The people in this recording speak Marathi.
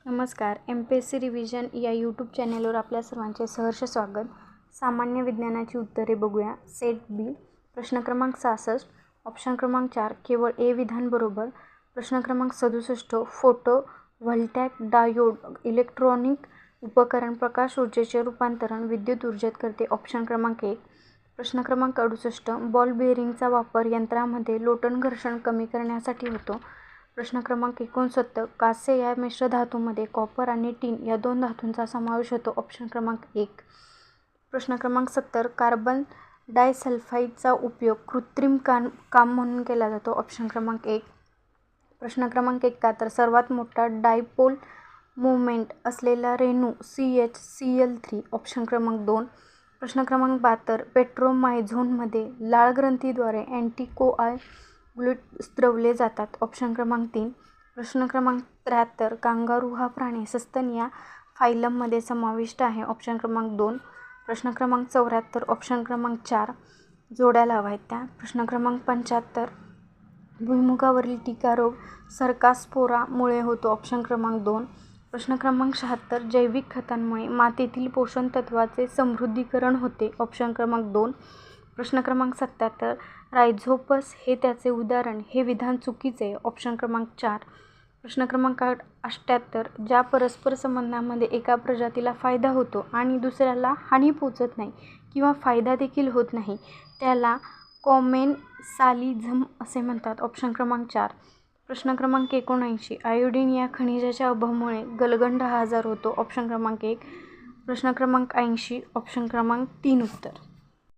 नमस्कार. MPSC रिव्हिजन या यूट्यूब चॅनेलवर आपल्या सर्वांचे सहर्ष स्वागत. सामान्य विज्ञानाची उत्तरे बघूया. सेट बी. प्रश्न क्रमांक 66. ऑप्शन क्रमांक 4 केवळ ए विधान बरोबर. प्रश्न क्रमांक 67. फोटो व्होल्टॅइक डायोड इलेक्ट्रॉनिक उपकरण प्रकाश ऊर्जेचे रूपांतरण विद्युत ऊर्जेत करते. ऑप्शन क्रमांक 1. प्रश्न क्रमांक 68. बॉल बेअरिंगचा वापर यंत्रामध्ये लोटन घर्षण कमी करण्यासाठी होतो. प्रश्न क्रमांक 69. कांस्य या मिश्र धातूमध्ये कॉपर आणि टिन या दोन धातूंचा समावेश होतो. ऑप्शन क्रमांक 1. प्रश्न क्रमांक 70. कार्बन डायसल्फाइडचा उपयोग कृत्रिम काम म्हणून केला जातो. ऑप्शन क्रमांक 1. प्रश्न क्रमांक 71. सर्वात मोठा डायपोल मोमेंट असलेला रेणू CH-Cl3. ऑप्शन क्रमांक 2. प्रश्न क्रमांक 72. पेट्रोमायझोनमध्ये लाळ ग्रंथीद्वारे अँटीकोआग्युलेंट स्त्रवले जातात. ऑप्शन क्रमांक 3. प्रश्न क्रमांक 73. कांगारू हा प्राणी सस्तन या फायलममध्ये समाविष्ट आहे. ऑप्शन क्रमांक 2. प्रश्न क्रमांक 74. ऑप्शन क्रमांक 4 जोड्या लावायच्या. प्रश्न क्रमांक 75. भुईमुगावरील टीका रोग सर्कास्पोरामुळे होतो. ऑप्शन क्रमांक 2. प्रश्न क्रमांक 76. जैविक खतांमुळे मातीतील पोषण तत्वाचे समृद्धीकरण होते. ऑप्शन क्रमांक 2. प्रश्न क्रमांक 77. रायझोपस हे त्याचे उदाहरण. हे विधान चुकीचे. ऑप्शन क्रमांक 4. प्रश्न क्रमांक 78. ज्या परस्पर संबंधामध्ये एका प्रजातीला फायदा होतो आणि दुसऱ्याला हानी पोचत नाही किंवा फायदा देखील होत नाही त्याला कॉमेन्सालिझम असे म्हणतात. ऑप्शन क्रमांक 4. प्रश्न क्रमांक 79. आयोडीन या खनिजाच्या अभावामुळे गलगंड हा आजार होतो. ऑप्शन क्रमांक 1. प्रश्न क्रमांक 80. ऑप्शन क्रमांक 3 उत्तर.